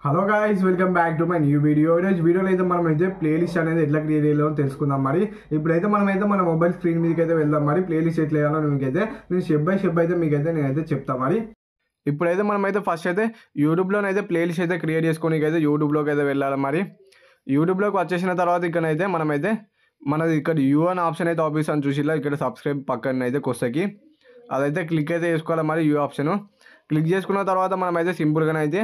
Hello guys, welcome back to my new video. ఈరోజు వీడియోలో అయితే మనం అయితే ప్లేలిస్ట్ అనేది ఎట్లా క్రియేట్ చేయాలో తెలుసుకుందాం. మరి ఇప్పుడైతే మనమైతే మన మొబైల్ స్క్రీన్ మీదకి అయితే వెళ్దాం. మరి ప్లేలిస్ట్ ఎట్లా చేయాలో మీకైతే నేను స్టెప్ బై స్టెప్ అయితే మీకైతే నేనైతే చెప్తాను. మరి ఇప్పుడైతే మనమైతే ఫస్ట్ అయితే యూట్యూబ్లోనైతే ప్లేలిస్ట్ అయితే క్రియేట్ చేసుకోనికి అయితే యూట్యూబ్లోకి అయితే వెళ్ళాలి. మరి యూట్యూబ్లోకి వచ్చేసిన తర్వాత ఇక్కడైతే మనమైతే మనది ఇక్కడ యూ అని ఆప్షన్ అయితే ఆఫీస్ చూసిలా ఇక్కడ సబ్స్క్రైబ్ పక్కన అయితే కొస్తకి అదైతే క్లిక్ అయితే చేసుకోవాలి. మరి యూ ఆప్షన్ క్లిక్ చేసుకున్న తర్వాత మనమైతే సింపుల్గా అయితే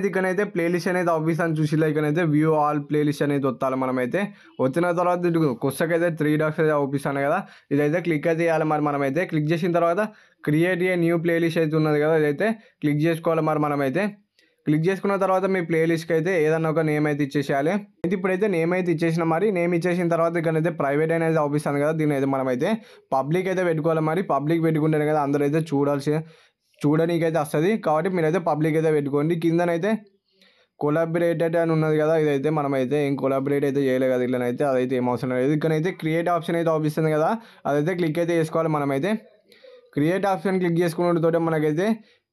ఇక్కడైతే ప్లేలిస్ట్ అనేది ఆఫీస్ అని చూసిలా ఇక్కడైతే వ్యూ ఆల్ ప్లేలిస్ట్ అనేది వస్తాలి. మనమైతే వచ్చిన తర్వాత కొస్తకైతే 3 డాట్స్ అయితే ఆఫీస్తాను కదా, ఇదైతే క్లిక్ అయితే చేయాలి. మరి మనమైతే క్లిక్ చేసిన తర్వాత క్రియేట్ ఏ న్యూ ప్లేలిస్ట్ అయితే ఉన్నది కదా, ఇదైతే క్లిక్ చేసుకోవాలి. మరి మనమైతే క్లిక్ చేసుకున్న తర్వాత మీ ప్లేలిస్ట్కి అయితే ఏదన్నా ఒక నేమ్ అయితే ఇచ్చేసేయాలి. అయితే ఇప్పుడైతే నేమ్ అయితే ఇచ్చేసిన మరి నేమ్ ఇచ్చేసిన తర్వాత ఇక్కడైతే ప్రైవేట్ అనేది ఆఫీస్తాను కదా, దీని అయితే మనమైతే పబ్లిక్ అయితే పెట్టుకోవాలి. మరి పబ్లిక్ పెట్టుకుంటేనే కదా అందరూ అయితే చూడనీకైతే వస్తుంది. కాబట్టి మీరైతే పబ్లిక్ అయితే పెట్టుకోండి. కిందనైతే కొలాబరేటెడ్ అని ఉన్నది కదా, ఇదైతే మనమైతే ఏం కొలాబరేట్ అయితే చేయలేదు కదా, ఇట్లనైతే అదైతే ఏం అవసరం లేదు. ఇక్కడైతే క్రియేట్ ఆప్షన్ అయితే ఆఫీస్తుంది కదా, అదైతే క్లిక్ అయితే చేసుకోవాలి. మనమైతే క్రియేట్ ఆప్షన్ క్లిక్ చేసుకున్నతో మనకైతే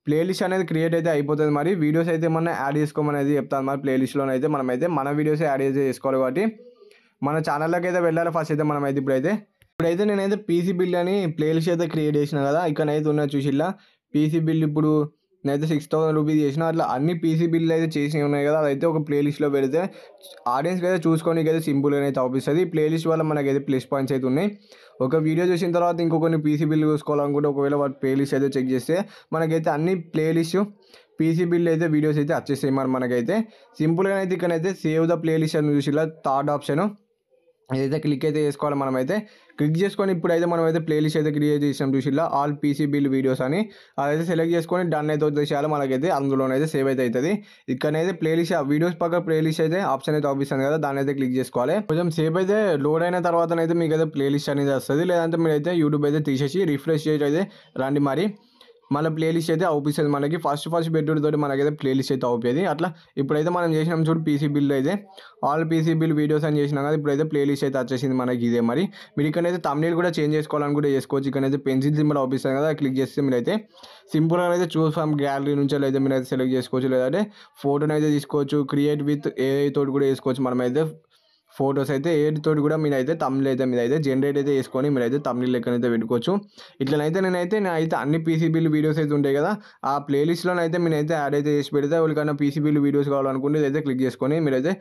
ప్లేలిస్ట్ అనేది క్రియేట్ అయితే అయిపోతుంది. మరి వీడియోస్ అయితే మనం యాడ్ చేసుకోమనేది చెప్తాను. మరి ప్లేలిస్ట్లోనైతే మనమైతే మన వీడియోస్ యాడ్ అయితే చేసుకోవాలి. కాబట్టి మన ఛానల్లోకి అయితే వెళ్ళాలి. ఫస్ట్ అయితే మనమైతే ఇప్పుడైతే నేనైతే పీసీ బిల్ అని ప్లేలిస్ట్ అయితే క్రియేట్ చేసిన కదా, ఇక్కడైతే ఉన్న చూసిలా పీసీ బిల్ ఇప్పుడు నేనైతే 6000 రూపీస్ చేసిన, అట్లా అన్ని పీసీ బిల్లు అయితే చేసినవి ఉన్నాయి కదా, అదైతే ఒక ప్లేలిస్ట్లో పెడితే ఆడియన్స్కి అయితే చూసుకోనికి అయితే సింపుల్గా అయితే అవుపిస్తుంది. ఈ ప్లేలిస్ట్ వల్ల మనకైతే ప్లస్ పాయింట్స్ అయితే ఉన్నాయి. ఒక వీడియో చూసిన తర్వాత ఇంకొన్ని పీసీ బిల్లు చూసుకోవాలనుకుంటే ఒకవేళ వాటి ప్లేలిస్ట్ అయితే చెక్ చేస్తే మనకైతే అన్ని ప్లేలిస్ట్ పీసీ బిల్ అయితే వీడియోస్ అయితే వచ్చేస్తాయి. మరి మనకైతే సింపుల్గా అయితే ఇక్కడైతే సేవ్ ద ప్లేలిస్ట్ అని చూసిలా థర్డ్ ఆప్షన్ ఇదైతే క్లిక్ అయితే చేసుకోవాలి. మనమైతే క్లిక్ చేసుకొని ఇప్పుడైతే మనమైతే ప్లేలిస్ట్ అయితే క్రియేట్ చేసాం చూసిలా ఆల్ పీసీ బిల్ వీడియోస్ అని, అదైతే సెలెక్ట్ చేసుకొని డన్ అయితే వచ్చేసేయాలి. మనకైతే అందులోనైతే సేవ్ అయితే అవుతుంది. ఇక్కడైతే ప్లేలిస్ట్ వీడియోస్ పక్క ప్లేలిస్ట్ అయితే ఆప్షన్ అయితే ఆఫీస్తుంది కదా, దాన్ని అయితే క్లిక్ చేసుకోవాలి. కొంచెం సేవ్ అయితే లోడ్ అయిన తర్వాత అయితే మీకు అయితే ప్లేలిస్ట్ అనేది వస్తుంది. లేదంటే మీరైతే యూట్యూబ్ అయితే తీసేసి రిఫ్రెష్ చేసి అయితే రండి. మరి మళ్ళీ ప్లేలిస్ట్ అయితే అవుపిస్తుంది. మనకి ఫస్ట్ బెడ్రూమ్ తోటి మనకైతే ప్లేలిస్ట్ అయితే అవుతుంది. అట్లా ఇప్పుడైతే మనం చేసినాం చూడు పీసీ బిల్ అయితే ఆల్ పీసీ బిల్ వీడియోస్ అని చేసినాం కదా, ఇప్పుడైతే ప్లేలిస్ట్ అయితే వచ్చేసింది మనకి ఇదే. మరి మీరు ఇక్కడైతే తమ్నెయిల్ కూడా చేంజ్ చేసుకోవాలని చేసుకోవచ్చు. ఇక్కడైతే పెన్సిల్ సింబల్ అవుపిస్తుంది కదా, క్లిక్ చేస్తే మీరైతే సింపుల్గా అయితే చూస్ ఫ్రమ్ గ్యాలరీ నుంచి అయితే మీరైతే సెలెక్ట్ చేసుకోవచ్చు. లేదంటే ఫోటోని అయితే తీసుకోవచ్చు. క్రియేట్ విత్ ఏఐ తోటి కూడా చేసుకోవచ్చు. మనమైతే ఫొటోస్ అయితే ఏడితోటి కూడా మీరైతే తమిళ అయితే మీరైతే జనరేట్ అయితే చేసుకొని మీరైతే తమిళ లెక్కనైతే పెట్టుకోవచ్చు. ఇట్లనైతే నేనైతే అన్ని పీసీ బిల్ వీడియోస్ అయితే ఉంటాయి కదా, ఆ ప్లేలిస్ట్లోనైతే నేనైతే యాడ్ అయితే చేసి పెడితే ఎవరికైనా పీసీ బిల్ వీడియోస్ కావాలనుకుంటే ఇదైతే క్లిక్ చేసుకొని మీరైతే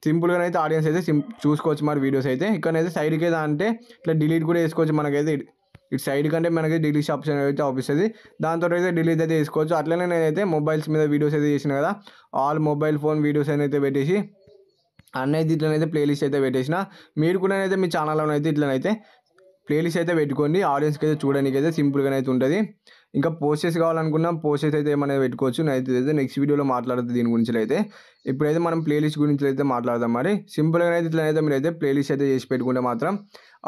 సింపుల్గా అయితే ఆడియన్స్ అయితే చూసుకోవచ్చు. మరి వీడియోస్ అయితే ఇక్కడైతే సైడ్కి అయితే అంటే ఇట్లా డిలీట్ కూడా చేసుకోవచ్చు. మనకైతే ఇటు సైడ్ కంటే మనకి డిలీట్ ఆప్షన్ అయితే ఆపిస్తుంది. దాంతో అయితే డిలీట్ అయితే చేసుకోవచ్చు. అట్లనే నేనైతే మొబైల్స్ మీద వీడియోస్ అయితే చేసిన కదా, ఆల్ మొబైల్ ఫోన్ వీడియోస్ అయితే పెట్టేసి అన్నైతే ఇట్లనైతే ప్లేలిస్ట్ అయితే పెట్టేసిన. మీరు కూడా అయితే మీ ఛానల్లో అయితే ఇట్లనైతే ప్లేలిస్ట్ అయితే పెట్టుకోండి. ఆడియన్స్కి అయితే చూడడానికి అయితే సింపుల్గా అయితే ఉంటుంది. ఇంకా పోస్టర్స్ కావాలనుకున్నా పోస్టర్స్ అయితే ఏమైనా పెట్టుకోవచ్చు. అయితే నెక్స్ట్ వీడియోలో మాట్లాడుతుంది దీని గురించి. అయితే ఇప్పుడైతే మనం ప్లేలిస్ట్ గురించి అయితే మాట్లాడదాం. మరి సింపుల్గా అయితే ఇట్లనైతే మీరైతే ప్లేలిస్ట్ అయితే చేసి పెట్టుకుంటే మాత్రం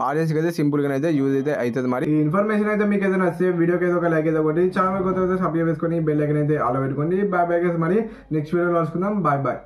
ఆడియన్స్కి అయితే సింపుల్గా అయితే యూజ్ అయితే అవుతుంది. మరి ఈ ఇన్ఫర్మేషన్ అయితే మీకు అయితే నచ్చితే వీడియోకి అయితే ఒక లైక్ అయితే ఒకటి ఛానల్ కొత్త సబ్స్క్రైబ్ చేసుకొని బెల్ ఐకాన్ అయితే ఆల్ పెట్టుకోండి. Bye bye. మరి నెక్స్ట్ వీడియోలో కలుసుకుందాం. Bye bye.